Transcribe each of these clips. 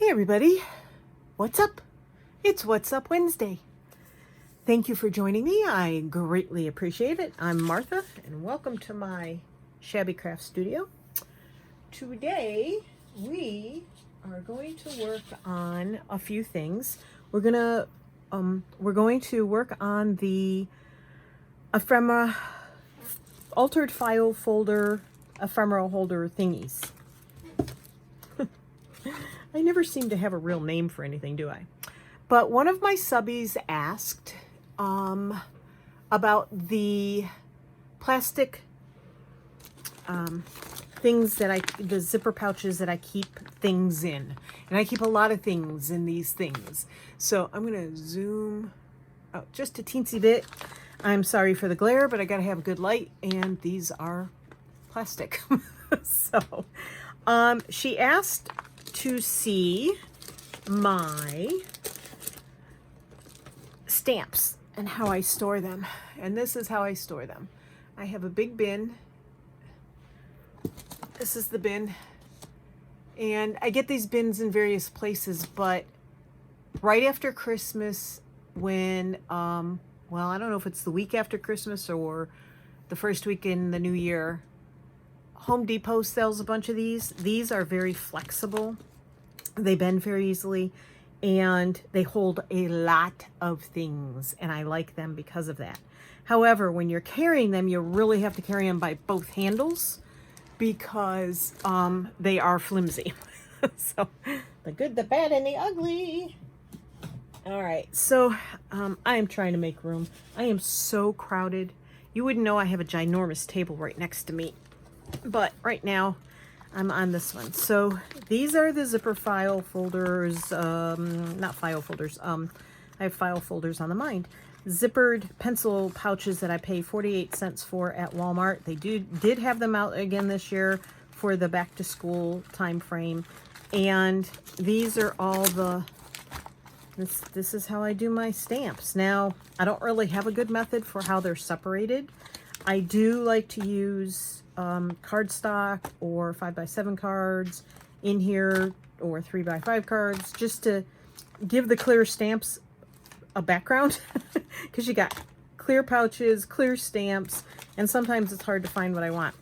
Hey everybody, what's up? It's What's Up Wednesday. Thank you for joining me. I greatly appreciate it. I'm Martha and welcome to my Shabby Craft studio. Today we are going to work on a few things. We're going to work on the ephemera altered file folder ephemera holder thingies. I never seem to have a real name for anything, do I? But one of my subbies asked about the plastic things the zipper pouches that I keep things in. And I keep a lot of things in these things. So I'm going to zoom out just a teensy bit. I'm sorry for the glare, but I got to have a good light. And these are plastic. So she asked to see my stamps and how I store them. And this is how I store them. I have a big bin. This is the bin. And I get these bins in various places, but right after Christmas when, well, I don't know if it's the week after Christmas or the first week in the new year, Home Depot sells a bunch of these. These are very flexible. They bend very easily and they hold a lot of things, and I like them because of that. However, when you're carrying them, you really have to carry them by both handles because they are flimsy. So the good, the bad, and the ugly. All right, so I am trying to make room. I am so crowded. You wouldn't know I have a ginormous table right next to me. But right now, I'm on this one. So these are the zipper file folders, not file folders. I have file folders on the Mind. Zippered pencil pouches that I pay 48 cents for at Walmart. They did have them out again this year for the back to school time frame. And these are all this is how I do my stamps. Now, I don't really have a good method for how they're separated. I do like to use cardstock or 5x7 cards in here, or 3x5 cards, just to give the clear stamps a background, because you got clear pouches, clear stamps, and sometimes it's hard to find what I want.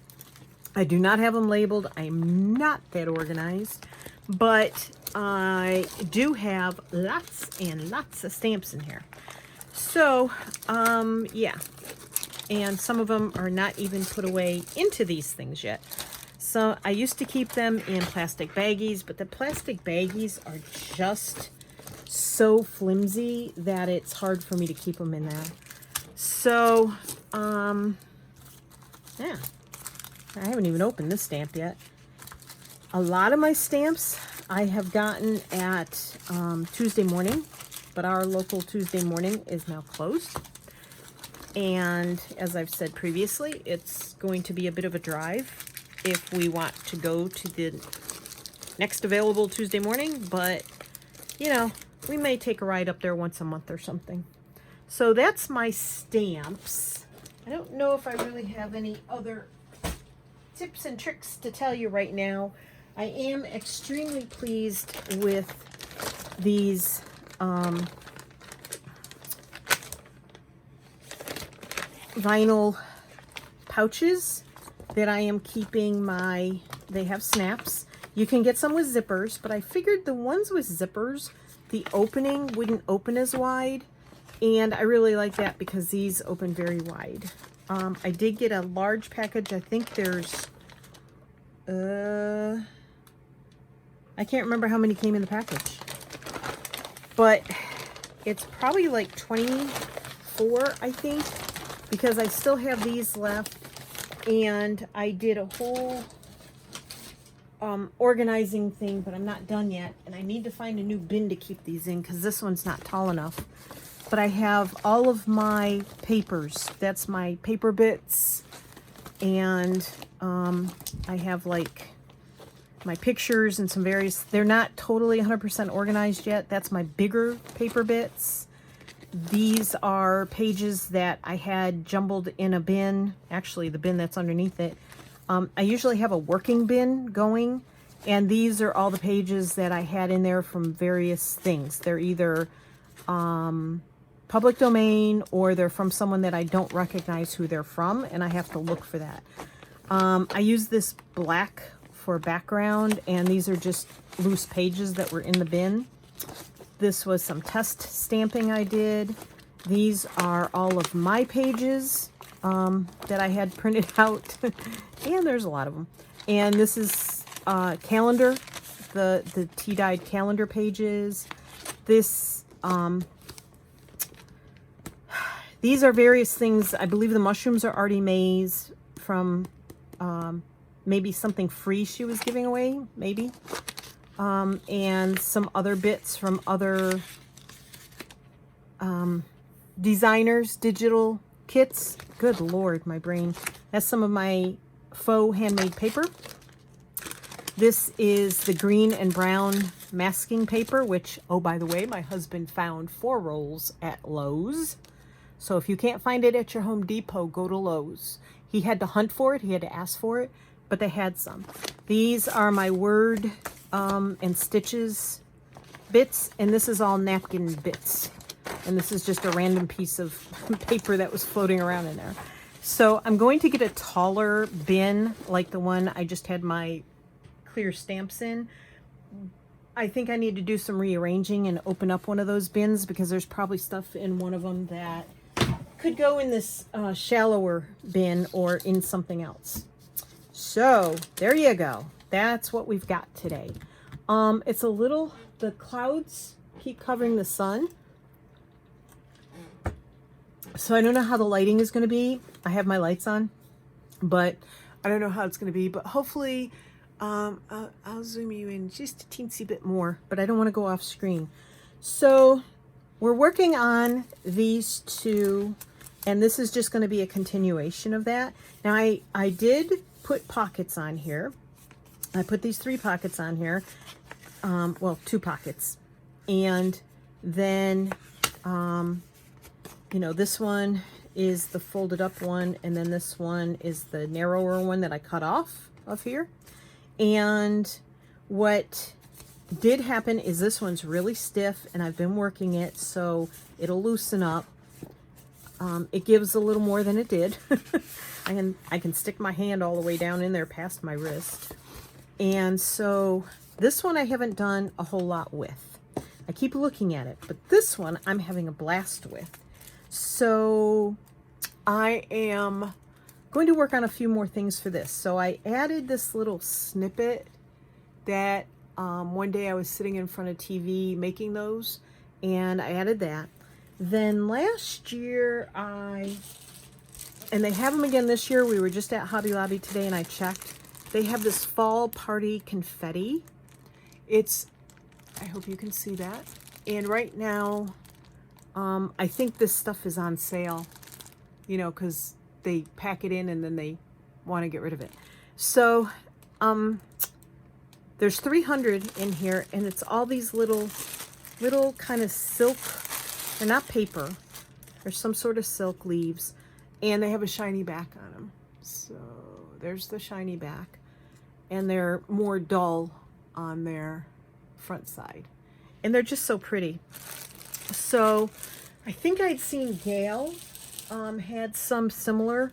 I do not have them labeled. I'm not that organized, but I do have lots and lots of stamps in here. So, yeah. And some of them are not even put away into these things yet. So I used to keep them in plastic baggies, but the plastic baggies are just so flimsy that it's hard for me to keep them in there. So, yeah. I haven't even opened this stamp yet. A lot of my stamps I have gotten at Tuesday morning, but our local Tuesday morning is now closed. And as I've said previously, it's going to be a bit of a drive if we want to go to the next available Tuesday morning. But, you know, we may take a ride up there once a month or something. So that's my stamps. I don't know if I really have any other tips and tricks to tell you right now. I am extremely pleased with these vinyl pouches that I am keeping they have snaps. You can get some with zippers, but I figured the ones with zippers, the opening wouldn't open as wide, and I really like that because these open very wide. I did get a large package. I think there's I can't remember how many came in the package, but it's probably like 24, I think, because I still have these left, and I did a whole organizing thing, but I'm not done yet, and I need to find a new bin to keep these in because this one's not tall enough. But I have all of my papers. That's my paper bits, and I have like my pictures and some various, they're not totally 100% organized yet. That's my bigger paper bits. These are pages that I had jumbled in a bin, actually the bin that's underneath it. I usually have a working bin going, And these are all the pages that I had in there from various things. They're either public domain or they're from someone that I don't recognize who they're from, and I have to look for that. I use this black for background, and these are just loose pages that were in the bin. This was some test stamping I did. These are all of my pages that I had printed out, and there's a lot of them. And this is calendar, the tea-dyed calendar pages. This, these are various things. I believe the mushrooms are Artie Mae's from maybe something free she was giving away, maybe. And some other bits from other designers, digital kits. Good Lord, my brain. That's some of my faux handmade paper. This is the green and brown masking paper, which, oh, by the way, my husband found 4 rolls at Lowe's. So if you can't find it at your Home Depot, go to Lowe's. He had to hunt for it. He had to ask for it, but they had some. These are my word and stitches bits, and this is all napkin bits. And this is just a random piece of paper that was floating around in there. So I'm going to get a taller bin like the one I just had my clear stamps in. I think I need to do some rearranging and open up one of those bins because there's probably stuff in one of them that could go in this shallower bin or in something else. So there you go. That's what we've got today. It's a little, the clouds keep covering the sun. So I don't know how the lighting is going to be. I have my lights on, but I don't know how it's going to be. But hopefully, I'll zoom you in just a teensy bit more, but I don't want to go off screen. So we're working on these two, and this is just going to be a continuation of that. Now I did put pockets on here. I put these 3 pockets on here. Well, 2 pockets. And then, you know, this one is the folded up one, and then this one is the narrower one that I cut off of here. And what did happen is this one's really stiff, and I've been working it, so it'll loosen up. It gives a little more than it did. I can stick my hand all the way down in there past my wrist. And so this one I haven't done a whole lot with. I keep looking at it, but this one I'm having a blast with. So I am going to work on a few more things for this. So I added this little snippet that one day I was sitting in front of TV making those, and I added that. Then last year and they have them again this year. We were just at Hobby Lobby today and I checked. They have this fall party confetti. I hope you can see that. And right now, I think this stuff is on sale, you know, because they pack it in and then they want to get rid of it. So there's 300 in here, and it's all these little kind of silk. They're not paper. They're some sort of silk leaves, and they have a shiny back on them. So there's the shiny back, and they're more dull on their front side, and they're just so pretty. So I think I'd seen Gail had some similar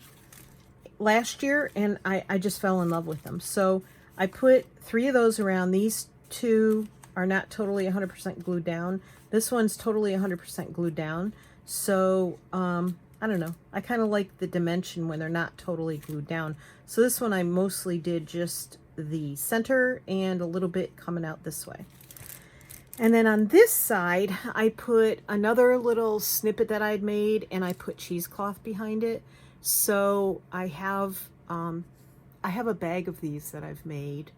last year, and I just fell in love with them. So I put 3 of those around. These 2 are not totally 100% glued down. This one's totally 100% glued down. So I don't know. I kind of like the dimension when they're not totally glued down. So this one I mostly did just the center and a little bit coming out this way. And then on this side, I put another little snippet that I'd made, and I put cheesecloth behind it. So I have a bag of these that I've made,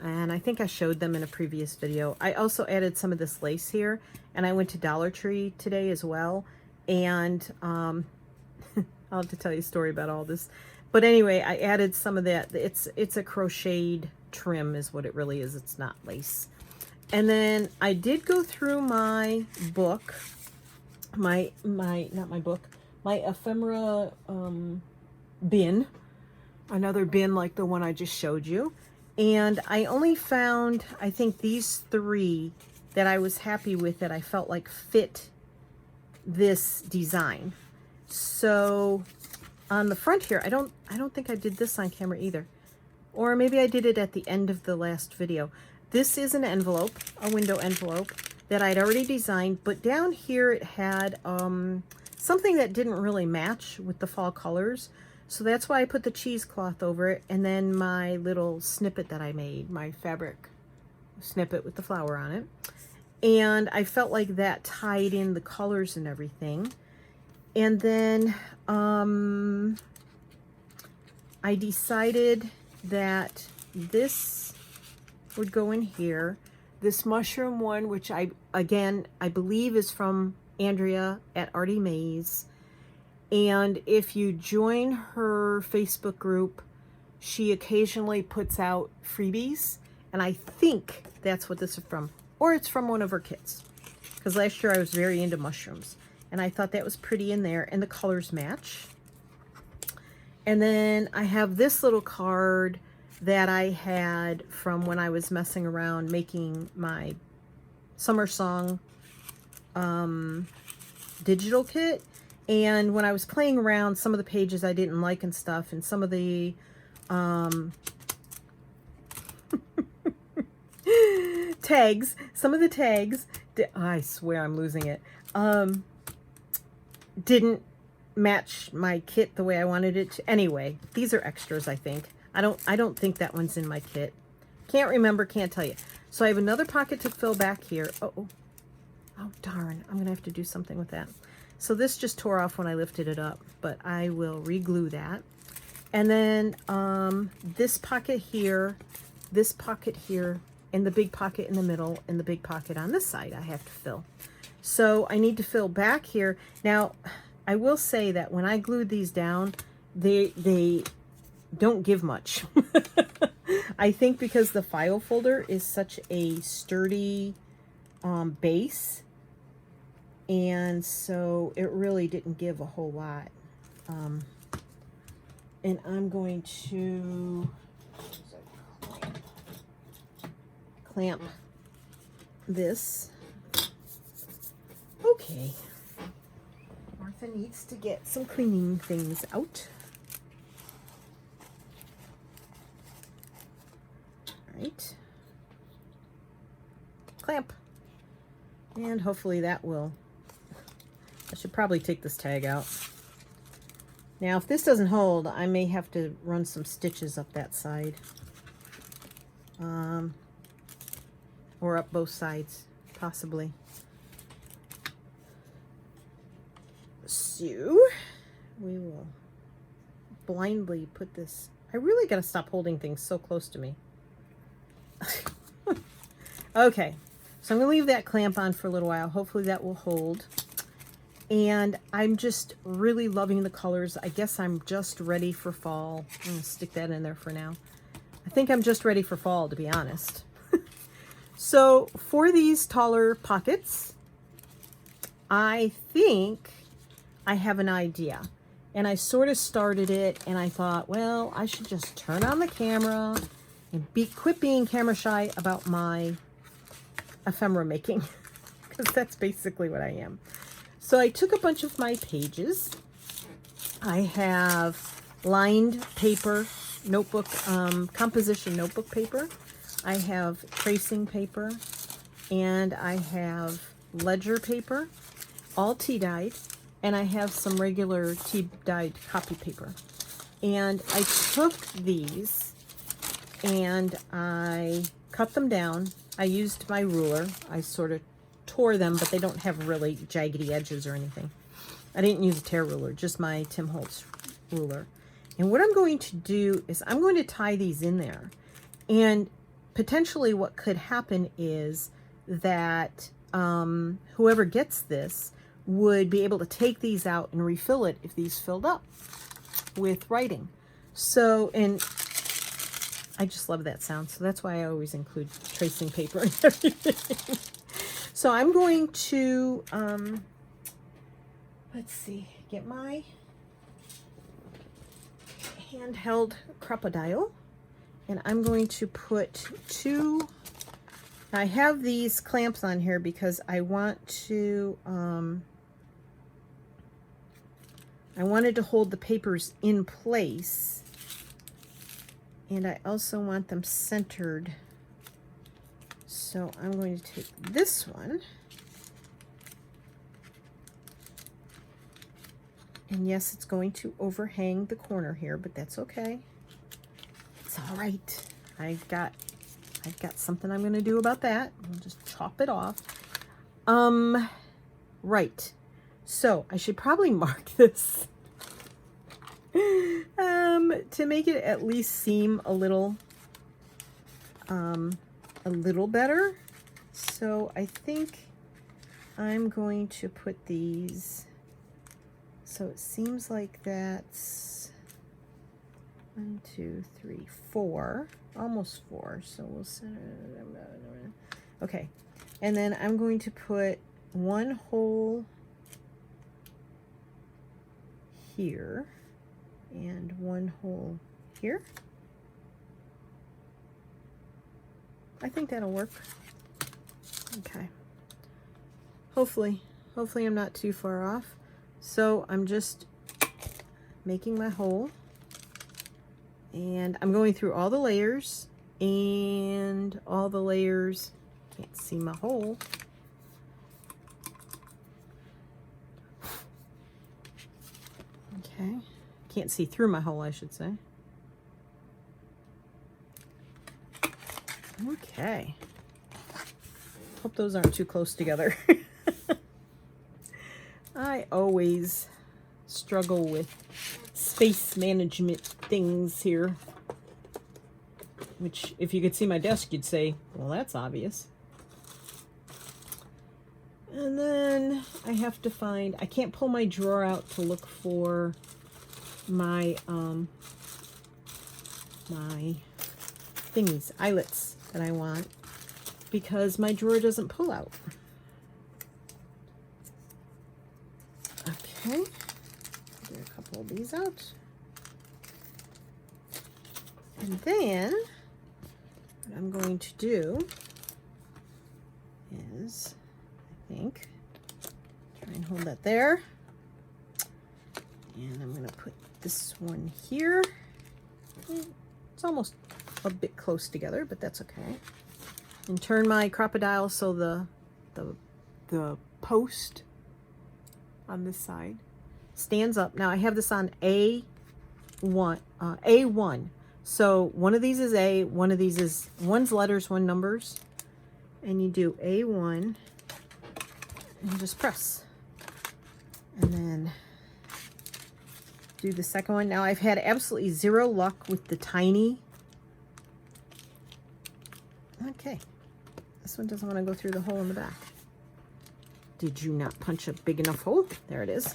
and I think I showed them in a previous video. I also added some of this lace here, and I went to Dollar Tree today as well. And I'll have to tell you a story about all this. But anyway, I added some of that. It's a crocheted trim is what it really is. It's not lace. And then I did go through my book, my ephemera bin, another bin like the one I just showed you. And I only found, I think, these 3 that I was happy with, that I felt like fit this design. So on the front here, I don't think I did this on camera either. Or maybe I did it at the end of the last video. This is an envelope, a window envelope that I'd already designed, but down here it had something that didn't really match with the fall colors. So that's why I put the cheesecloth over it, and then my little snippet that I made, my fabric snippet with the flower on it. And I felt like that tied in the colors and everything. And then I decided that this would go in here. This mushroom one, which I believe is from Andrea at Artie Mays. And if you join her Facebook group, she occasionally puts out freebies. And I think that's what this is from. Or it's from one of her kits. Because last year I was very into mushrooms. And I thought that was pretty in there. And the colors match. And then I have this little card that I had from when I was messing around making my summer song digital kit. And when I was playing around, some of the pages I didn't like and stuff, and some of the tags, I swear I'm losing it, didn't match my kit the way I wanted it to. Anyway, these are extras, I think. I don't think that one's in my kit. Can't remember, can't tell you. So I have another pocket to fill back here. Oh darn, I'm gonna have to do something with that. So this just tore off when I lifted it up, but I will re-glue that. And then this pocket here, and the big pocket in the middle, and the big pocket on this side I have to fill. So I need to fill back here. Now, I will say that when I glued these down, they don't give much. I think because the file folder is such a sturdy base, and so it really didn't give a whole lot. And I'm going to clamp this. Okay. Martha needs to get some cleaning things out. All right. Clamp. And hopefully that will... I should probably take this tag out. Now, if this doesn't hold, I may have to run some stitches up that side. Or up both sides, possibly. So, we will blindly put this... I really got to stop holding things so close to me. Okay, so I'm going to leave that clamp on for a little while. Hopefully that will hold. And I'm just really loving the colors. I guess I'm just ready for fall. I'm going to stick that in there for now. I think I'm just ready for fall, to be honest. So for these taller pockets, I think I have an idea. And I sort of started it, and I thought, well, I should just turn on the camera and quit being camera shy about my ephemera making. Because that's basically what I am. So I took a bunch of my pages. I have lined paper, notebook, composition notebook paper. I have tracing paper, and I have ledger paper, all tea-dyed, and I have some regular tea-dyed copy paper. And I took these and I cut them down. I used my ruler. I sort of tore them, but they don't have really jaggedy edges or anything. I didn't use a tear ruler, just my Tim Holtz ruler. And what I'm going to do is I'm going to tie these in there. And potentially what could happen is that whoever gets this would be able to take these out and refill it if these filled up with writing. So, and I just love that sound. So that's why I always include tracing paper and everything. So I'm going to, let's see, get my handheld crocodile, And I'm going to put two, I have these clamps on here because I want to, I wanted to hold the papers in place, and I also want them centered. So I'm going to take this one, and yes, it's going to overhang the corner here, but that's okay. It's all right. I've got something I'm going to do about that. I'll just chop it off. Right. So I should probably mark this to make it at least seem a little better. So I think I'm going to put these, so it seems like that's 1, 2, 3, 4, almost 4. So we'll center, okay. And then I'm going to put one hole here and one hole here. I think that'll work. Okay. Hopefully I'm not too far off. So I'm just making my hole, and I'm going through all the layers, and all the layers, can't see my hole. Okay, can't see through my hole, I should say. Okay. Hope those aren't too close together. I always struggle with space management things here. Which, if you could see my desk, you'd say, well, that's obvious. And then I have to find, I can't pull my drawer out to look for my, my thingies, eyelets that I want, because my drawer doesn't pull out. Okay, get a couple of these out. And then what I'm going to do is, I think, try and hold that there. And I'm going to put this one here. It's almost a bit close together, but that's okay. And turn my crocodile so the post on this side stands up. Now I have this on A1. So one of these is A, one of these is, one's letters, one numbers. And you do A1 and just press. And then do the second one. Now I've had absolutely zero luck with the tiny. Okay. This one doesn't want to go through the hole in the back. Did you not punch a big enough hole? There it is.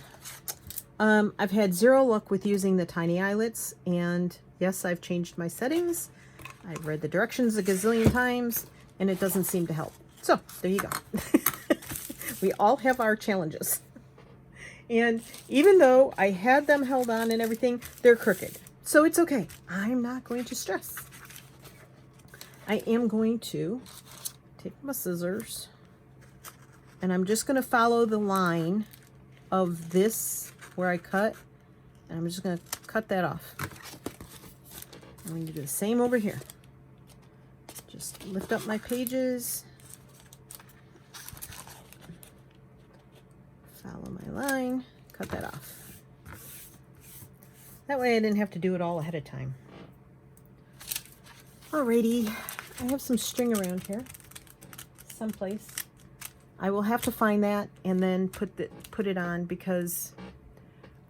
I've had zero luck with using the tiny eyelets, and yes, I've changed my settings. I've read the directions a gazillion times, and it doesn't seem to help. So, there you go. We all have our challenges. And even though I had them held on and everything, they're crooked. So it's okay. I'm not going to stress. I am going to take my scissors, and I'm just going to follow the line of this where I cut, and I'm just going to cut that off. I'm going to do the same over here. Just lift up my pages, follow my line, cut that off. That way I didn't have to do it all ahead of time. Alrighty, I have some string around here someplace. I will have to find that and then put it on, because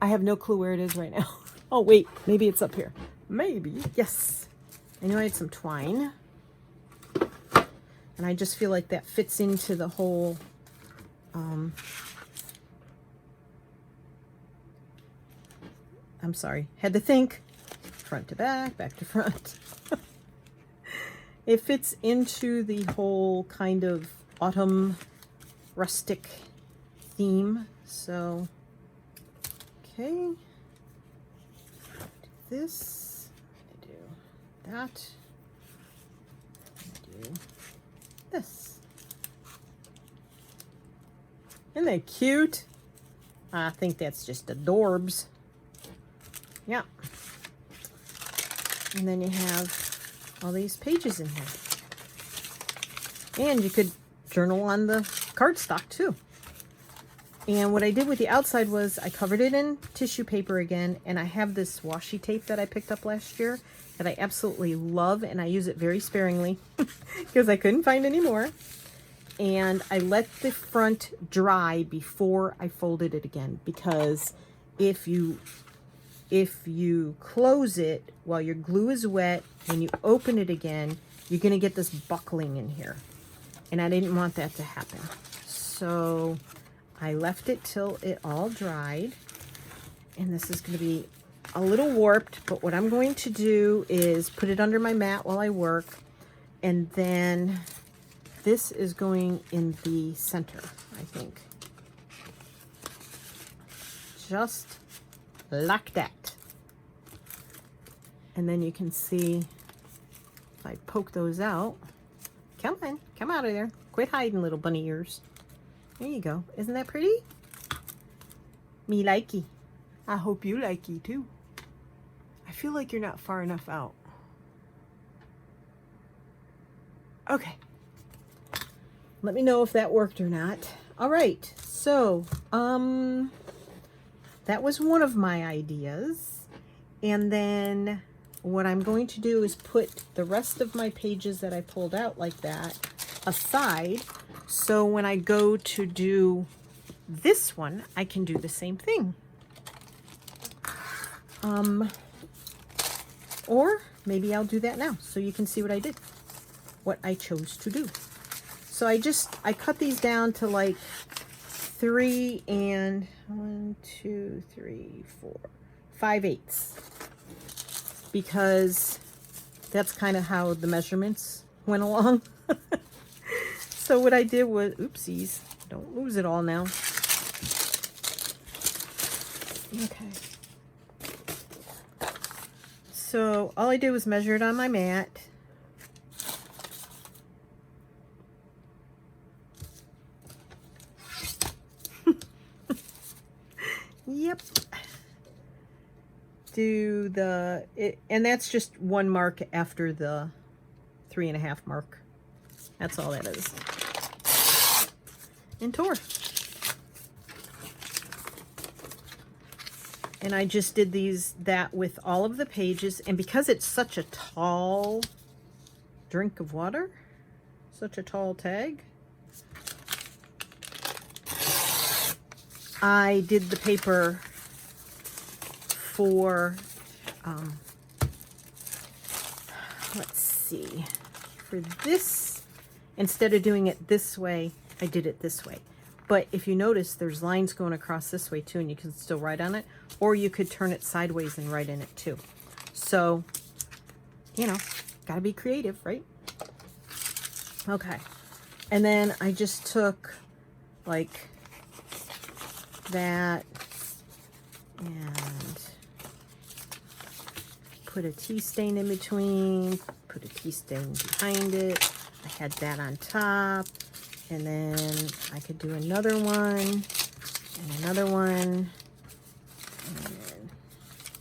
I have no clue where it is right now. Oh wait, maybe it's up here. Maybe, yes. I know I had some twine, and I just feel like that fits into the whole I'm sorry, had to think. Front to back, back to front. It fits into the whole kind of autumn rustic theme. So, okay. Do this, do that. this. Isn't that cute? I think that's just adorbs. Yeah. And then you have all these pages in here. And you could journal on the cardstock too. And what I did with the outside was I covered it in tissue paper again, and I have this washi tape that I picked up last year that I absolutely love, and I use it very sparingly because I couldn't find any more. And I let the front dry before I folded it again, because if you close it while your glue is wet, when you open it again, you're going to get this buckling in here. And I didn't want that to happen. So I left it till it all dried. And this is going to be a little warped, but what I'm going to do is put it under my mat while I work. And then this is going in the center, I think. Just like that. And then you can see if I poke those out. Come on, come out of there. Quit hiding, little bunny ears. There you go. Isn't that pretty? Me likey. I hope you likey too. I feel like you're not far enough out. Okay. Let me know if that worked or not. All right. So, that was one of my ideas. And then what I'm going to do is put the rest of my pages that I pulled out like that aside. So when I go to do this one, I can do the same thing. Or maybe I'll do that now so you can see what I did, what I chose to do. So I cut these down to like 3 and 5/8, because that's kind of how the measurements went along. So what I did was, oopsies, don't lose it all now. Okay. So all I did was measure it on my mat. Yep. And that's just one mark after the 3.5 mark. That's all that is. And tore. And I just did that with all of the pages. And because it's such a tall drink of water, such a tall tag, I did the paper for, let's see, for this, instead of doing it this way, I did it this way. But if you notice, there's lines going across this way too, and you can still write on it, or you could turn it sideways and write in it too. So, you know, gotta be creative, right? Okay. And then I just took like that and put a tea stain in between, put a tea stain behind it. I had that on top, and then I could do another one and another one, and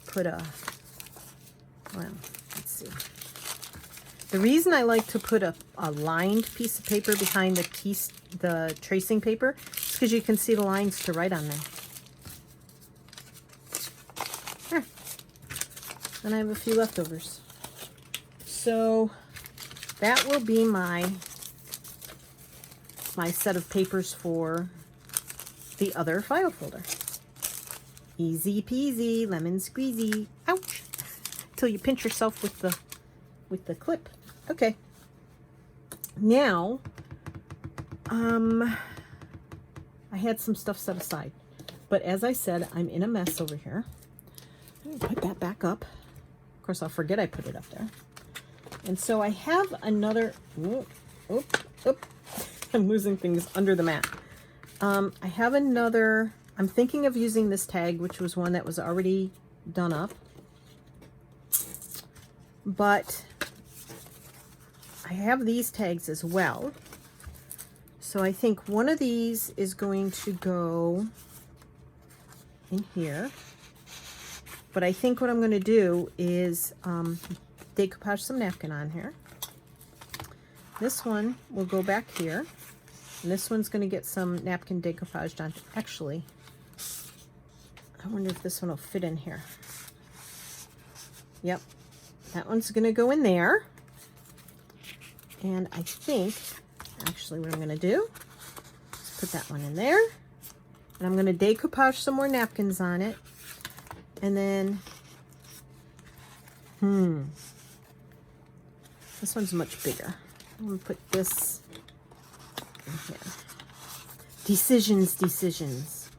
put a, well, let's see. The reason I like to put a lined piece of paper behind the tracing paper is because you can see the lines to write on them. Here. And I have a few leftovers. So that will be my set of papers for the other file folder. Easy peasy, lemon squeezy. Ouch! Till you pinch yourself with the clip. Okay. Now, I had some stuff set aside, but as I said, I'm in a mess over here. I'm gonna put that back up. Of course, I'll forget I put it up there. And so I have another, I'm losing things under the mat. I have another, I'm thinking of using this tag, which was one that was already done up. But I I have these tags as well. So I think one of these is going to go in here. But I think what I'm going to do is decoupage some napkin on here. This one will go back here. And this one's going to get some napkin decoupaged on. Actually, I wonder if this one will fit in here. Yep, that one's going to go in there. And I think, actually what I'm going to do is put that one in there. And I'm going to decoupage some more napkins on it. And then, this one's much bigger. I'm going to put this in here. Decisions.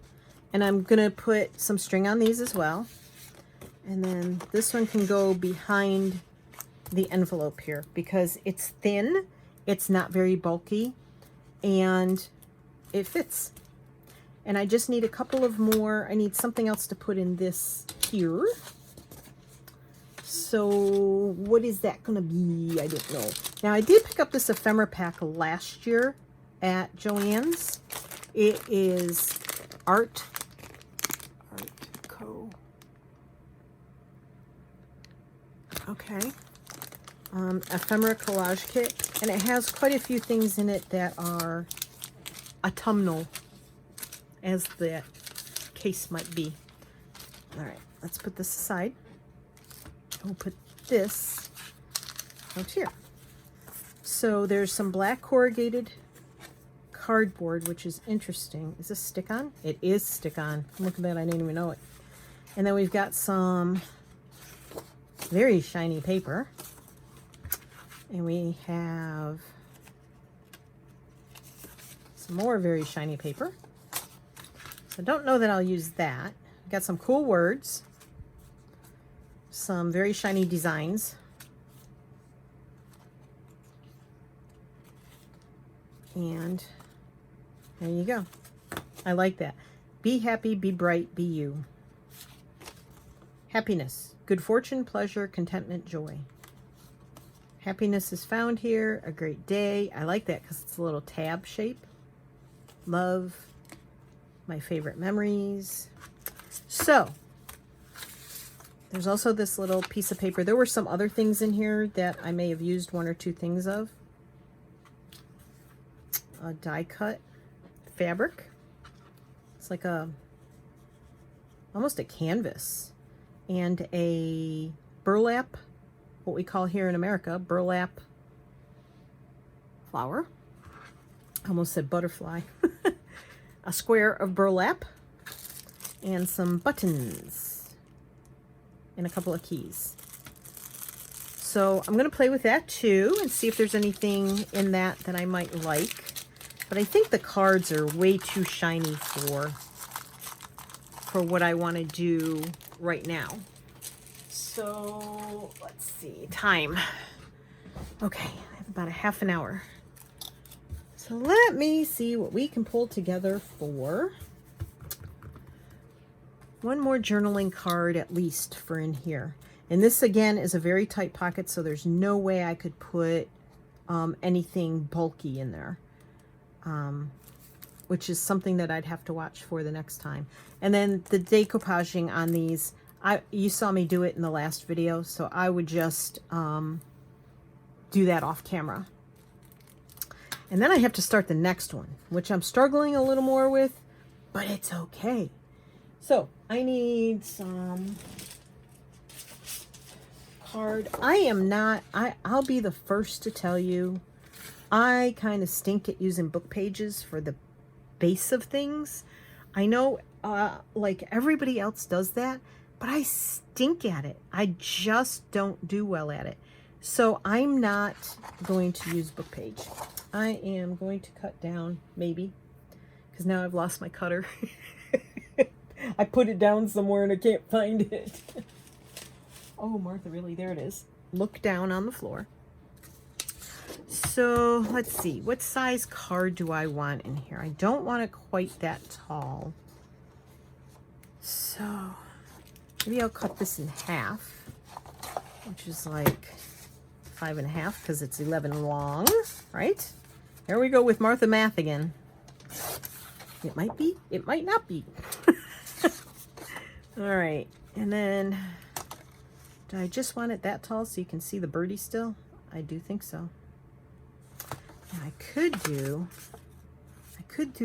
And I'm going to put some string on these as well. And then this one can go behind the envelope here because it's thin, it's not very bulky, and it fits. And I just need a couple of more. I need something else to put in this here. So what is that going to be? I don't know. Now, I did pick up this ephemera pack last year at Joann's. It is Art Co. Okay. Ephemera collage kit. And it has quite a few things in it that are autumnal, as the case might be. All right, let's put this aside. We'll put this out here. So there's some black corrugated cardboard, which is interesting. Is this stick-on? It is stick-on. Look at that, I didn't even know it. And then we've got some very shiny paper. And we have some more very shiny paper. So I don't know that I'll use that. Got some cool words. Some very shiny designs. And there you go. I like that. Be happy, be bright, be you. Happiness, good fortune, pleasure, contentment, joy. Happiness is found here. A great day. I like that because it's a little tab shape. Love. My favorite memories. So, there's also this little piece of paper. There were some other things in here that I may have used one or two things of. A die cut fabric. It's like almost a canvas. And a burlap, what we call here in America, burlap flower. I almost said butterfly. A square of burlap and some buttons and a couple of keys. So I'm going to play with that too and see if there's anything in that that I might like. But I think the cards are way too shiny for what I want to do right now. So let's see, time. Okay, I have about a half an hour. So let me see what we can pull together for one more journaling card at least for in here. And this again is a very tight pocket, so there's no way I could put anything bulky in there, which is something that I'd have to watch for the next time. And then the decoupaging on these, you saw me do it in the last video, so I would just do that off camera. And then I have to start the next one, which I'm struggling a little more with, but it's okay. So I need some card. I'll be the first to tell you, I kind of stink at using book pages for the base of things. I know like everybody else does that, but I stink at it. I just don't do well at it. So I'm not going to use book page. I am going to cut down, maybe, because now I've lost my cutter. I put it down somewhere and I can't find it. Oh, Martha, really? There it is. Look down on the floor. So let's see. What size card do I want in here? I don't want it quite that tall. So maybe I'll cut this in half, which is like 5.5 because it's 11 long, right? There we go with Martha Math again. It might be, it might not be. All right, and then, do I just want it that tall so you can see the birdie still? I do think so. And I could do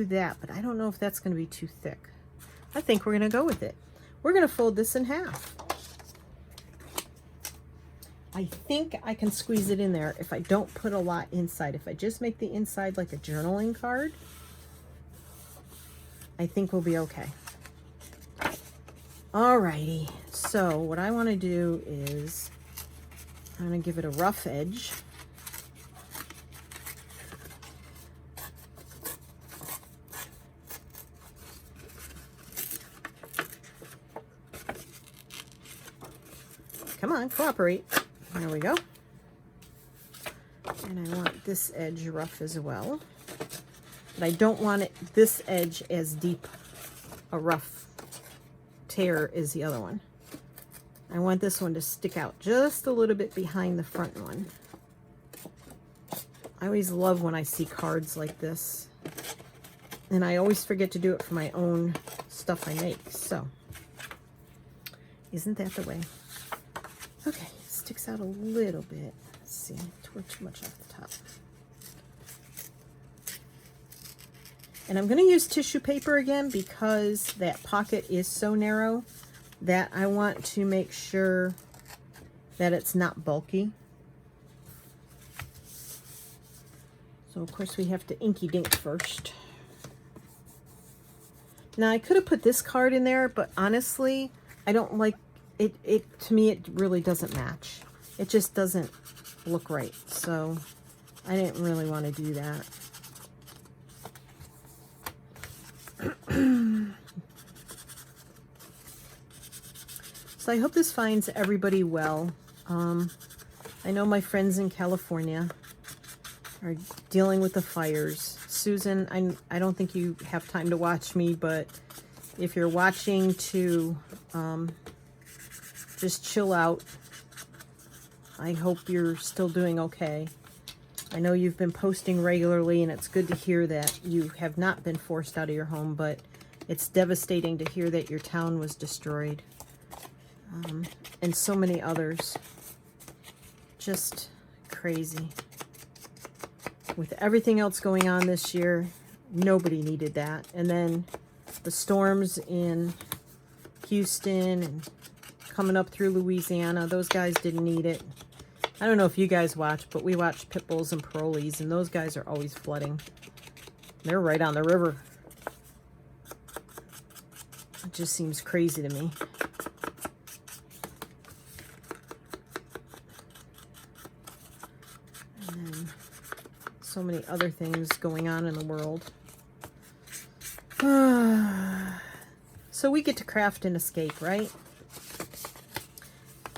that, but I don't know if that's going to be too thick. I think we're going to go with it. We're going to fold this in half. I think I can squeeze it in there if I don't put a lot inside. If I just make the inside like a journaling card, I think we'll be okay. Alrighty, so what I want to do is I'm going to give it a rough edge. Come on, cooperate. There we go. And I want this edge rough as well. But I don't want it this edge as deep a rough tear as the other one. I want this one to stick out just a little bit behind the front one. I always love when I see cards like this. And I always forget to do it for my own stuff I make. So, isn't that the way? Okay, sticks out a little bit. Let's see, tore too much off the top. And I'm going to use tissue paper again because that pocket is so narrow that I want to make sure that it's not bulky. So of course we have to inky dink first. Now I could have put this card in there, but honestly, I don't like it. To me, it really doesn't match. It just doesn't look right. So I didn't really want to do that. So I hope this finds everybody well. I know my friends in California are dealing with the fires. Susan, I don't think you have time to watch me, but if you're watching to just chill out, I hope you're still doing okay. I know you've been posting regularly, and it's good to hear that you have not been forced out of your home, but it's devastating to hear that your town was destroyed. And so many others. Just crazy. With everything else going on this year, nobody needed that. And then the storms in Houston and coming up through Louisiana, those guys didn't need it. I don't know if you guys watch, but we watch Pit Bulls and Parolees, and those guys are always flooding. They're right on the river. It just seems crazy to me. And then so many other things going on in the world. So we get to craft and escape, right?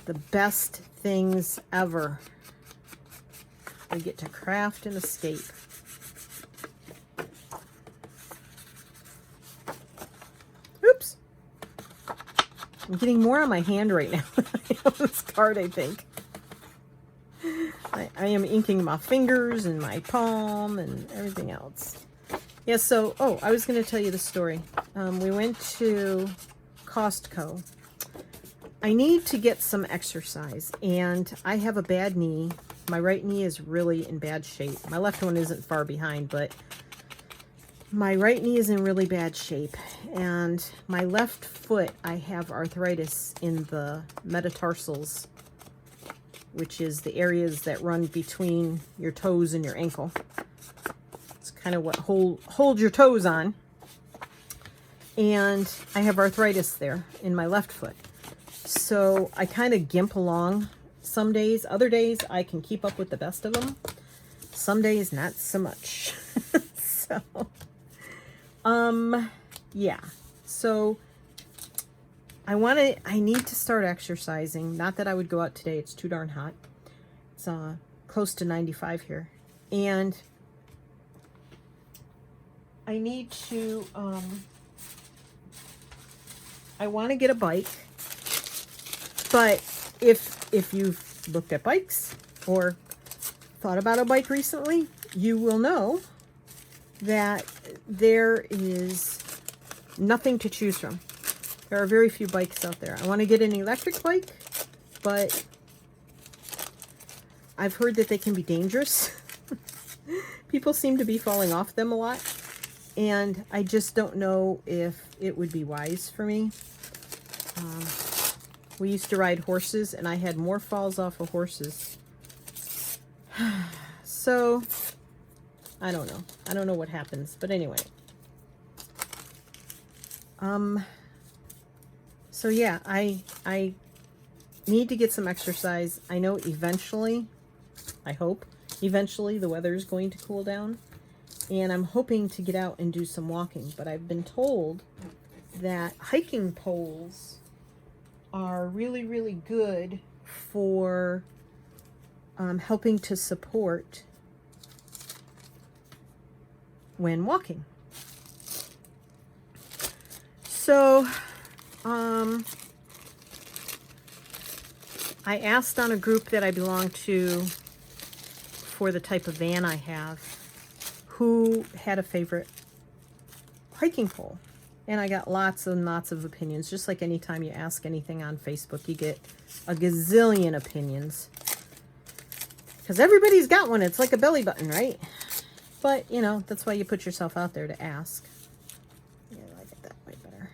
The best things ever. We get to craft and escape. Oops. I'm getting more on my hand right now on this card, I think. I am inking my fingers and my palm and everything else. Yeah, so, oh, I was going to tell you the story. We went to Costco. I need to get some exercise, and I have a bad knee. My right knee is really in bad shape. My left one isn't far behind, but my right knee is in really bad shape. And my left foot, I have arthritis in the metatarsals, which is the areas that run between your toes and your ankle. It's kind of what hold your toes on. And I have arthritis there in my left foot. So I kind of gimp along some days. Other days I can keep up with the best of them. Some days not so much. So, yeah. So I need to start exercising. Not that I would go out today. It's too darn hot. It's close to 95 here. And I need to, I want to get a bike. But if you've looked at bikes, or thought about a bike recently, you will know that there is nothing to choose from. There are very few bikes out there. I want to get an electric bike, but I've heard that they can be dangerous. People seem to be falling off them a lot, and I just don't know if it would be wise for me. We used to ride horses, and I had more falls off of horses. So, I don't know. I don't know what happens, but anyway. So yeah, I need to get some exercise. I know eventually, I hope, eventually the weather is going to cool down, and I'm hoping to get out and do some walking, but I've been told that hiking poles are really, really good for helping to support when walking. So, I asked on a group that I belong to for the type of van I have, who had a favorite hiking pole. And I got lots and lots of opinions. Just like anytime you ask anything on Facebook, you get a gazillion opinions. Because everybody's got one. It's like a belly button, right? But, you know, that's why you put yourself out there to ask. Yeah, I like it that way better.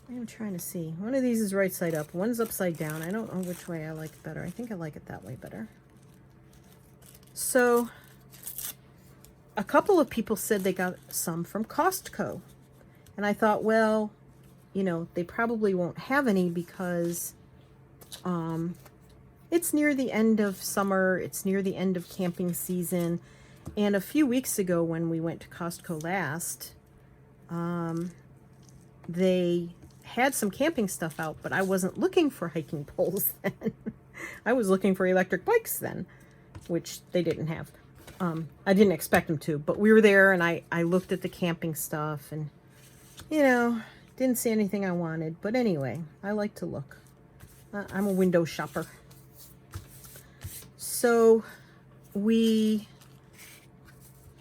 I'm trying to see. One of these is right side up. One's upside down. I don't know which way I like it better. I think I like it that way better. So, a couple of people said they got some from Costco. And I thought, well, you know, they probably won't have any because it's near the end of summer. It's near the end of camping season. And a few weeks ago when we went to Costco last, they had some camping stuff out, but I wasn't looking for hiking poles then. I was looking for electric bikes then, which they didn't have. I didn't expect them to, but we were there and I looked at the camping stuff and, you know, didn't see anything I wanted. But anyway, I like to look. I'm a window shopper. So I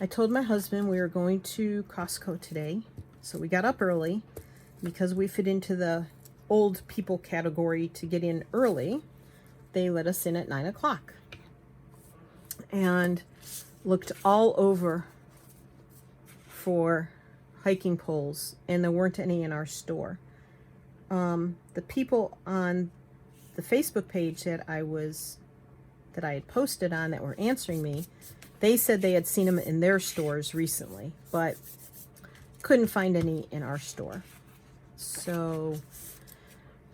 told my husband we were going to Costco today. So we got up early because we fit into the old people category to get in early. They let us in at 9 o'clock. And looked all over for hiking poles, and there weren't any in our store. The people on the Facebook page that I had posted on that were answering me, they said they had seen them in their stores recently, but couldn't find any in our store. So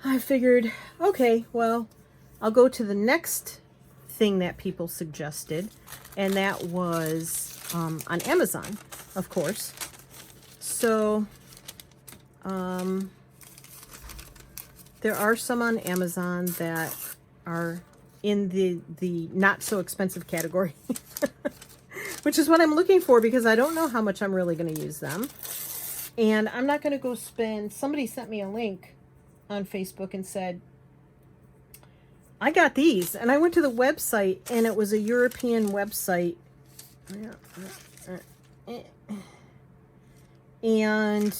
I figured, okay, well, I'll go to the next thing that people suggested, and that was on Amazon, of course. So there are some on Amazon that are in the not so expensive category, which is what I'm looking for because I don't know how much I'm really going to use them. And I'm not going to go spend, somebody sent me a link on Facebook and said, I got these, and I went to the website, and it was a European website. And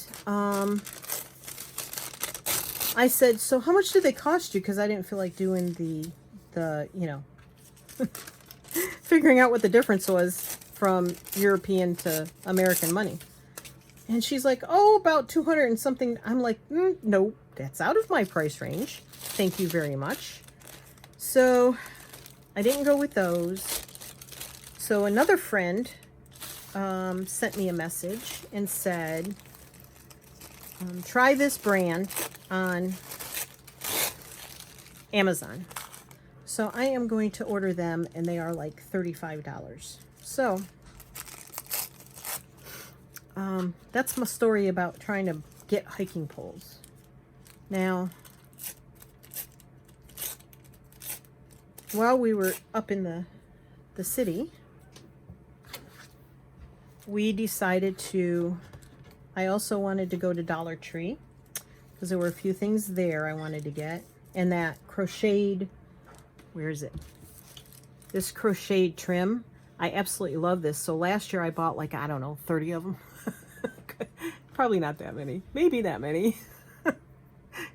I said, so how much did they cost you? Because I didn't feel like doing the you know, figuring out what the difference was from European to American money. And she's like, oh, about 200 and something. I'm like, no, that's out of my price range. Thank you very much. So I didn't go with those. So another friend sent me a message and said, try this brand on Amazon. So I am going to order them, and they are like $35. So that's my story about trying to get hiking poles. Now, while we were up in the city, we decided to, I also wanted to go to Dollar Tree because there were a few things there I wanted to get. And that crocheted, where is it? this crocheted trim. I absolutely love this. So last year I bought like, I don't know, 30 of them. Probably not that many. Maybe that many.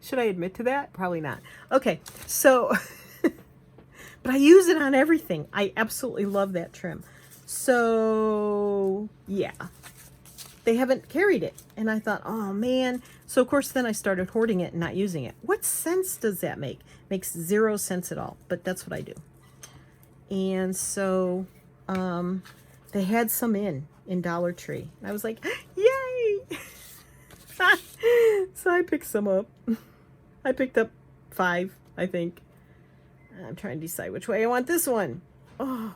Should I admit to that? Probably not. Okay, so, but I use it on everything. I absolutely love that trim. So, yeah. They haven't carried it. And I thought, oh man. So of course then I started hoarding it and not using it. What sense does that make? Makes 0 sense at all. But that's what I do. And so they had some in Dollar Tree. And I was like, yay! So I picked some up. I picked up 5, I think. I'm trying to decide which way I want this one. Oh,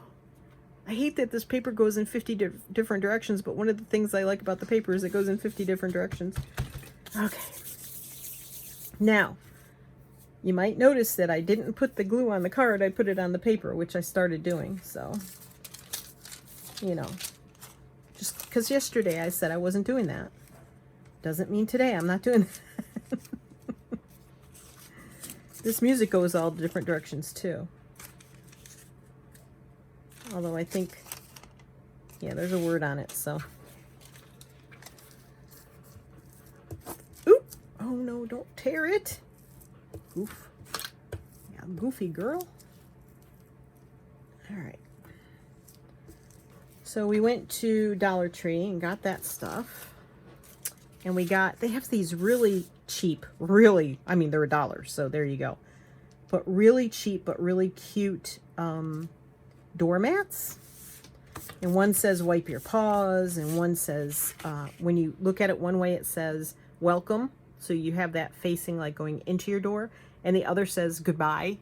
I hate that this paper goes in 50 different directions, but one of the things I like about the paper is it goes in 50 different directions. Okay. Now, you might notice that I didn't put the glue on the card. I put it on the paper, which I started doing. So, you know, just because yesterday I said I wasn't doing that doesn't mean today I'm not doing that. This music goes all different directions too. Although I think, yeah, there's a word on it, so. Oop! Oh no, don't tear it. Goof. Yeah, goofy girl. All right. So we went to Dollar Tree and got that stuff. And we got, they have these really cheap, really, I mean, they're $1, so there you go. But really cheap, but really cute doormats. And one says wipe your paws, and one says, when you look at it one way, it says welcome. So you have that facing like going into your door. And the other says goodbye.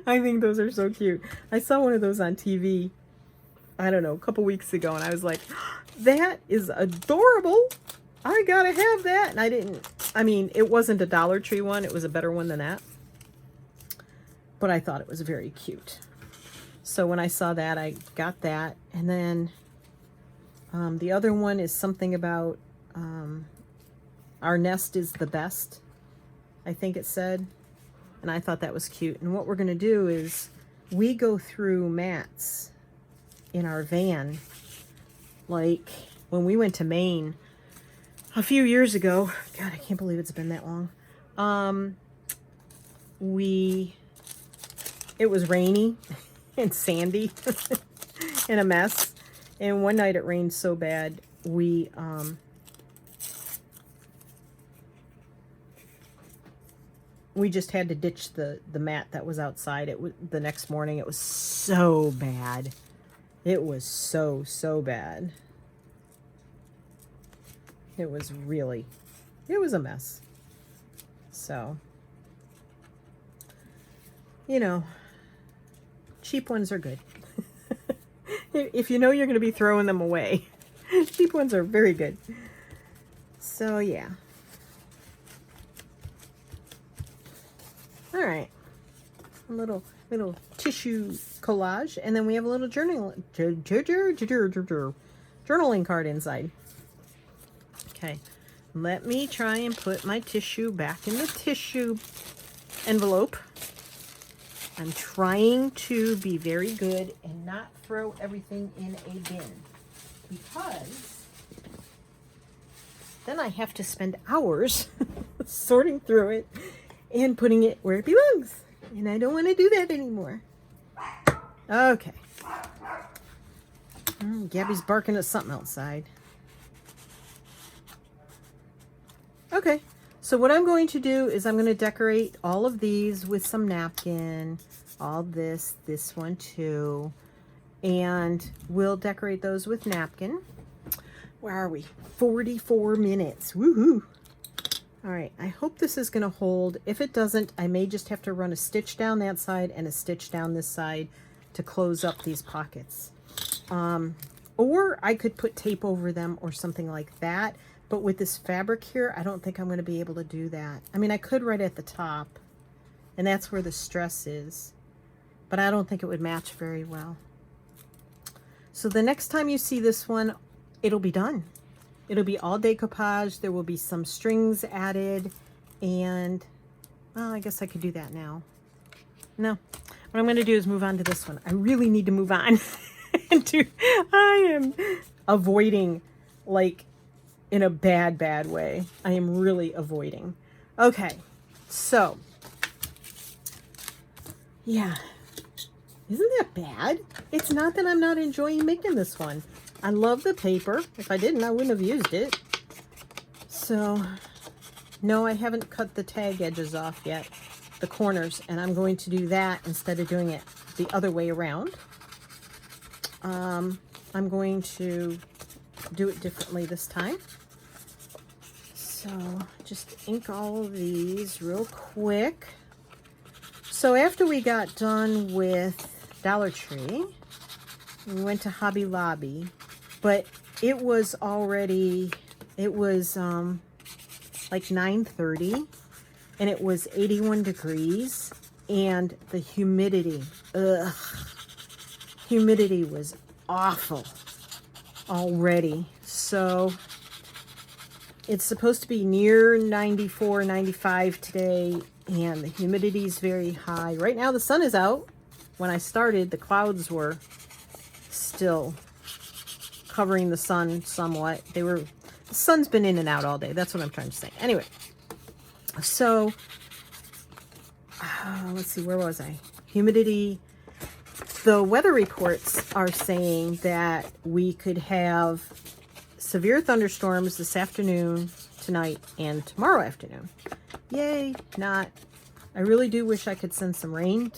I think those are so cute. I saw one of those on TV, I don't know, a couple weeks ago, and I was like, that is adorable. I gotta have that. And I didn't, I mean, it wasn't a Dollar Tree one. It was a better one than that. But I thought it was very cute. So when I saw that, I got that. And then the other one is something about our nest is the best, I think it said. And I thought that was cute. And what we're going to do is we go through mats in our van. Like when we went to Maine a few years ago. God, I can't believe it's been that long. It was rainy and sandy and a mess. And one night it rained so bad, we just had to ditch the mat that was outside. It was the next morning. It was so bad. It was so bad. It was a mess. So, you know, cheap ones are good. If you know you're going to be throwing them away, cheap ones are very good. So, yeah. All right. A little tissue collage, and then we have a little journaling card inside. Okay, let me try and put my tissue back in the tissue envelope. I'm trying to be very good and not throw everything in a bin, because then I have to spend hours sorting through it and putting it where it belongs. And I don't want to do that anymore. Okay. Gabby's barking at something outside. Okay, so what I'm going to do is I'm going to decorate all of these with some napkin, all this one too, and we'll decorate those with napkin. Where are we? 44 minutes. Woohoo! All right, I hope this is going to hold. If it doesn't, I may just have to run a stitch down that side and a stitch down this side to close up these pockets. Or I could put tape over them or something like that. But with this fabric here, I don't think I'm going to be able to do that. I mean, I could right at the top, and that's where the stress is. But I don't think it would match very well. So the next time you see this one, it'll be done. It'll be all decoupage. There will be some strings added. And, well, I guess I could do that now. No. What I'm going to do is move on to this one. I really need to move on. I am avoiding, like, in a bad way. I am really avoiding. Okay, so, yeah. Isn't that bad? It's not that I'm not enjoying making this one. I love the paper. If I didn't, I wouldn't have used it. So, no, I haven't cut the tag edges off yet, the corners, and I'm going to do that instead of doing it the other way around. I'm going to do it differently this time. So, just ink all of these real quick. So after we got done with Dollar Tree, we went to Hobby Lobby, but it was already, it was like 9:30, and it was 81 degrees, and the humidity, humidity was awful already. So it's supposed to be near 94, 95 today, and the humidity is very high. Right now the sun is out. When I started, the clouds were still covering the sun somewhat. The sun's been in and out all day. That's what I'm trying to say. Anyway, so let's see, where was I? Humidity. The weather reports are saying that we could have severe thunderstorms this afternoon, tonight, and tomorrow afternoon. Yay, not. I really do wish I could send some rain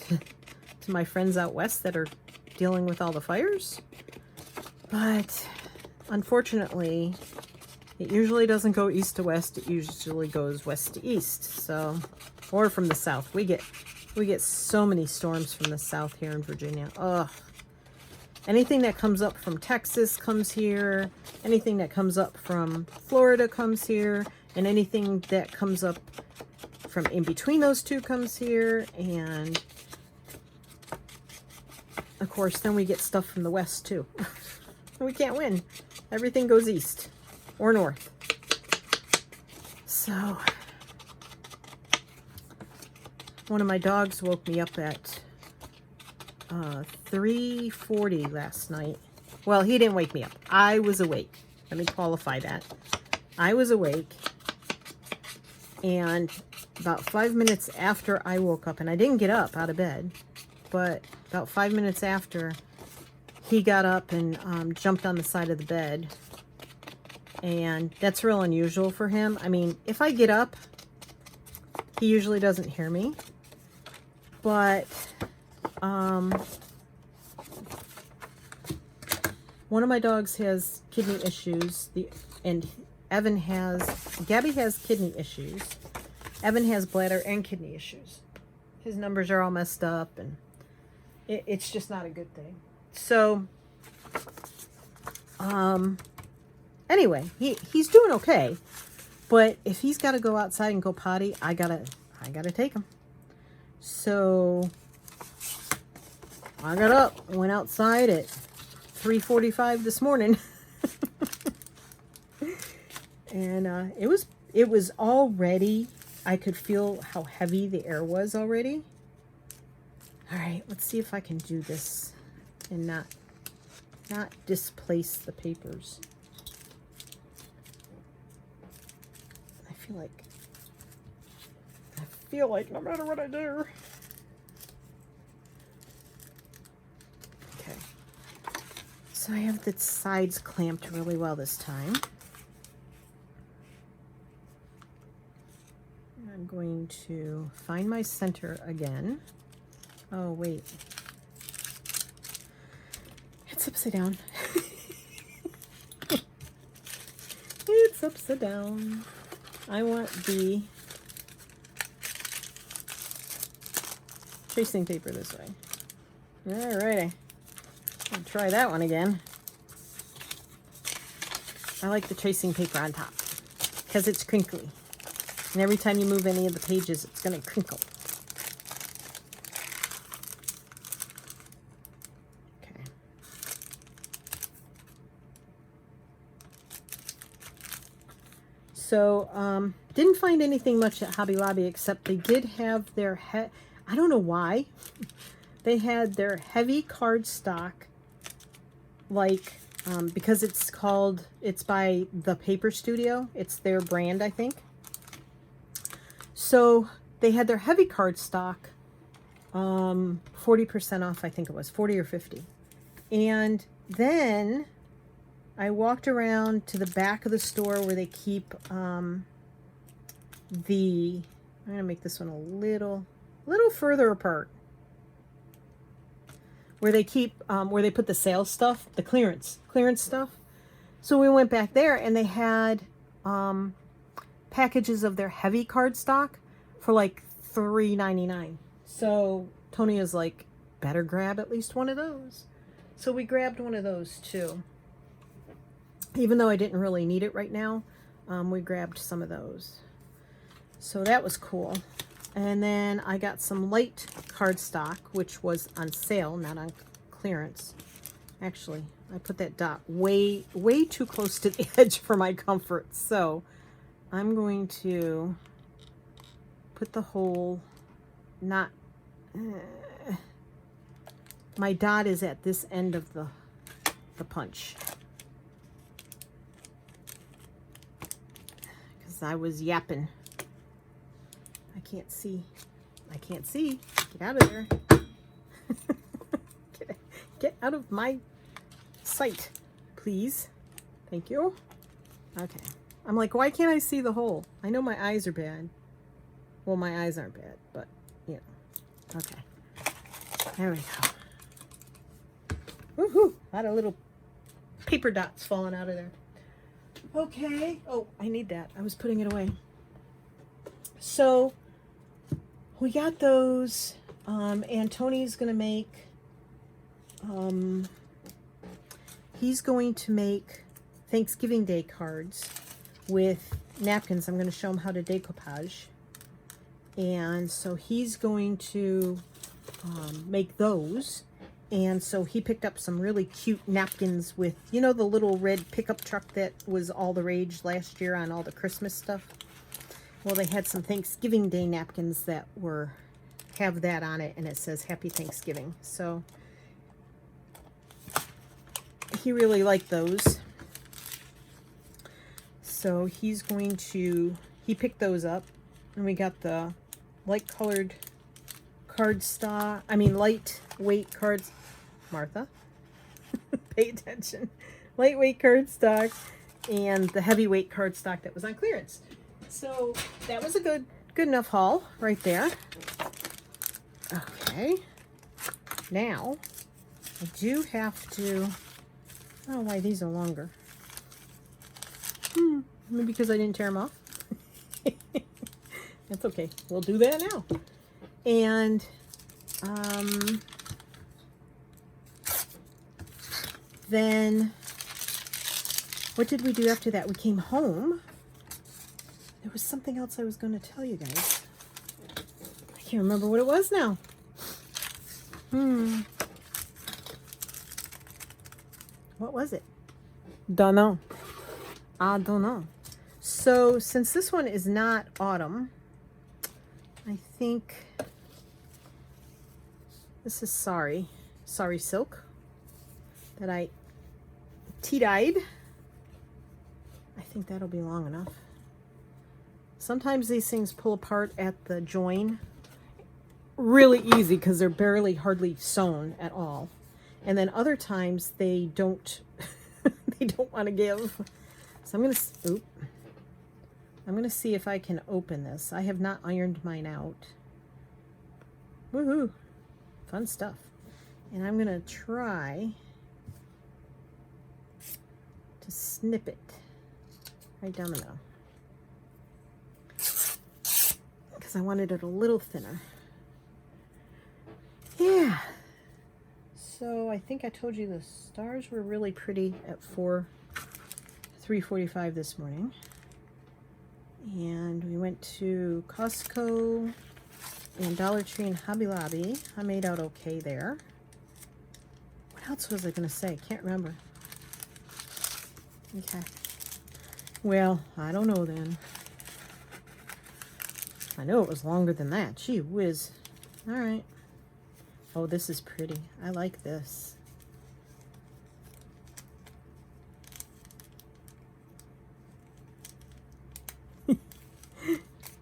to my friends out west that are dealing with all the fires. But unfortunately, it usually doesn't go east to west. It usually goes west to east. So, or from the south. We get so many storms from the south here in Virginia. Ugh. Anything that comes up from Texas comes here. Anything that comes up from Florida comes here. And anything that comes up from in between those two comes here. And of course, then we get stuff from the west too. We can't win. Everything goes east or north. So, one of my dogs woke me up at 3:40 last night. Well, he didn't wake me up. I was awake. Let me qualify that. I was awake, and about 5 minutes after I woke up, and I didn't get up out of bed, but about 5 minutes after, he got up and jumped on the side of the bed. And that's real unusual for him. I mean, if I get up, he usually doesn't hear me. But one of my dogs has kidney issues, and Gabby has kidney issues. Evan has bladder and kidney issues. His numbers are all messed up, and it's just not a good thing. So, anyway, he's doing okay, but if he's got to go outside and go potty, I gotta take him. So I got up, went outside at 3:45 this morning, and it was already, I could feel how heavy the air was already. All right, let's see if I can do this and not displace the papers. I feel like no matter what I do. Okay. So I have the sides clamped really well this time. I'm going to find my center again. Oh, wait. It's upside down. It's upside down. I want the tracing paper this way. Alrighty. I'll try that one again. I like the tracing paper on top because it's crinkly. And every time you move any of the pages, it's going to crinkle. Okay. So, didn't find anything much at Hobby Lobby except they did have their I don't know why, they had their heavy cardstock, like, because it's by The Paper Studio. It's their brand, I think. So they had their heavy cardstock, 40% off, I think it was, 40 or 50. And then I walked around to the back of the store where they keep I'm going to make this one a little further apart. Where they keep, where they put the sales stuff, the clearance stuff. So we went back there and they had packages of their heavy cardstock for like $3.99. So Tony was like, better grab at least one of those. So we grabbed one of those too. Even though I didn't really need it right now, we grabbed some of those. So that was cool. And then I got some light cardstock, which was on sale, not on clearance. Actually, I put that dot way too close to the edge for my comfort. So I'm going to put the hole, my dot is at this end of the punch. Because I was yapping. I can't see. Get out of there. Get out of my sight, please. Thank you. Okay. I'm like, why can't I see the hole? I know my eyes are bad. Well, my eyes aren't bad, but, you know. Okay. There we go. Woohoo! A lot of little paper dots falling out of there. Okay. Oh, I need that. I was putting it away. So we got those, and Tony's going to make, he's going to make Thanksgiving Day cards with napkins. I'm going to show him how to decoupage. And so he's going to make those. And so he picked up some really cute napkins with, you know, the little red pickup truck that was all the rage last year on all the Christmas stuff. Well, they had some Thanksgiving Day napkins that have that on it, and it says Happy Thanksgiving. So he really liked those. So he picked those up, and we got the lightweight cards. Martha, pay attention. Lightweight cardstock and the heavyweight cardstock that was on clearance. So that was a good enough haul right there. Okay. Now, I do have to, I don't know why these are longer. Maybe because I didn't tear them off. That's okay. We'll do that now. And, then, what did we do after that? We came home. There was something else I was going to tell you guys. I can't remember what it was now. What was it? Don't know. I don't know. So, since this one is not autumn, I think this is Sari Silk that I tea-dyed. I think that'll be long enough. Sometimes these things pull apart at the join really easy because they're hardly sewn at all. And then other times they don't they don't want to give. So I'm gonna see if I can open this. I have not ironed mine out. Woohoo! Fun stuff. And I'm gonna try to snip it right down the middle. I wanted it a little thinner. Yeah. So I think I told you the stars were really pretty at 3:45 this morning. And we went to Costco and Dollar Tree and Hobby Lobby. I made out okay there. What else was I going to say? Can't remember. Okay. Well, I don't know then. I know it was longer than that. Gee whiz. All right. Oh, this is pretty. I like this.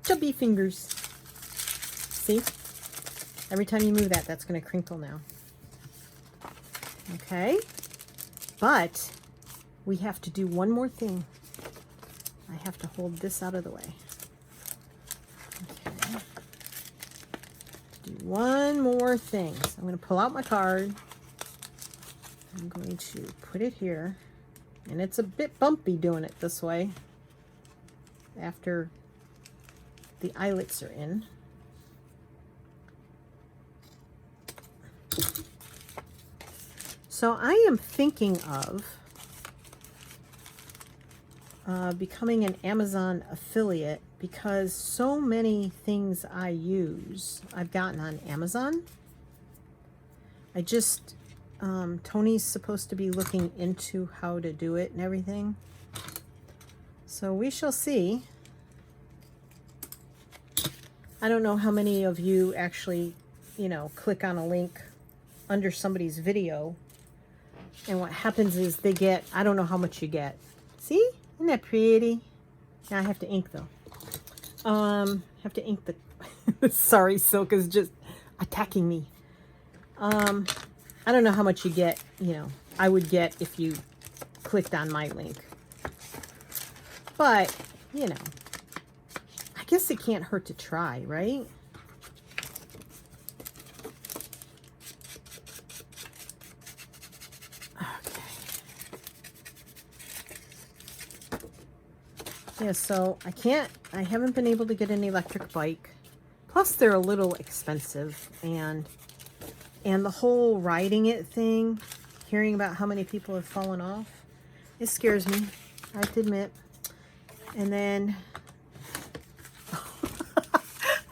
Chubby fingers. See? Every time you move that, that's going to crinkle now. Okay. But we have to do one more thing. I have to hold this out of the way. Okay. Do one more thing. So I'm going to pull out my card. I'm going to put it here. And it's a bit bumpy doing it this way after the eyelets are in. So I am thinking of becoming an Amazon affiliate because so many things I use I've gotten on Amazon. I just, Tony's supposed to be looking into how to do it and everything. So we shall see. I don't know how many of you actually, you know, click on a link under somebody's video. And what happens is they get, I don't know how much you get. See? Isn't that pretty? Now I have to ink though. Have to ink the, sorry, Silk is just attacking me. I don't know how much you get, you know, I would get if you clicked on my link. But, you know, I guess it can't hurt to try, right? Yeah, so I haven't been able to get an electric bike. Plus they're a little expensive, and the whole riding it thing, hearing about how many people have fallen off, it scares me, I have to admit. And then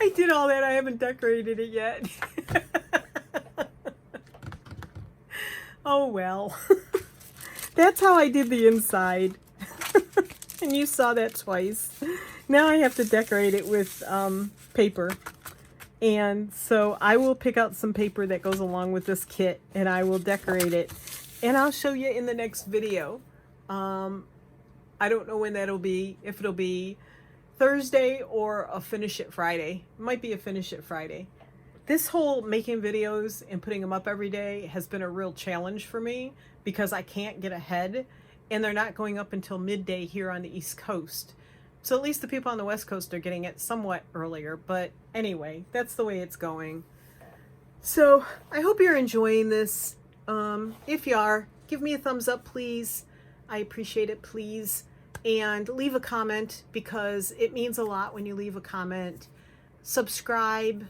I did all that, I haven't decorated it yet. Oh well. That's how I did the inside. And you saw that twice. Now I have to decorate it with paper. And so I will pick out some paper that goes along with this kit and I will decorate it. And I'll show you in the next video. I don't know when that'll be, if it'll be Thursday or a Finish It Friday. It might be a Finish It Friday. This whole making videos and putting them up every day has been a real challenge for me because I can't get ahead. And they're not going up until midday here on the East Coast. So at least the people on the West Coast are getting it somewhat earlier. But anyway, that's the way it's going. So I hope you're enjoying this. If you are, give me a thumbs up, please. I appreciate it, please. And leave a comment because it means a lot when you leave a comment. Subscribe,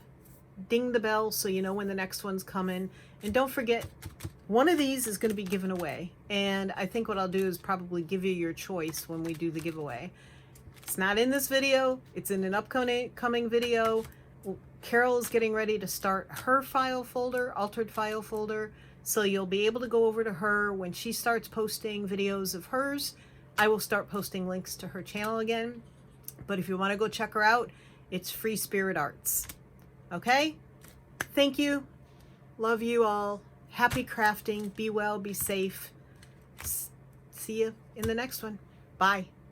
ding the bell so you know when the next one's coming. And don't forget, one of these is going to be given away, and I think what I'll do is probably give you your choice when we do the giveaway. It's not in this video, it's in an upcoming video. Carol is getting ready to start her file folder, altered file folder, so you'll be able to go over to her when she starts posting videos of hers. I will start posting links to her channel again, but if you want to go check her out, it's Free Spirit Arts. Okay? Thank you. Love you all. Happy crafting. Be well, be safe. See you in the next one. Bye.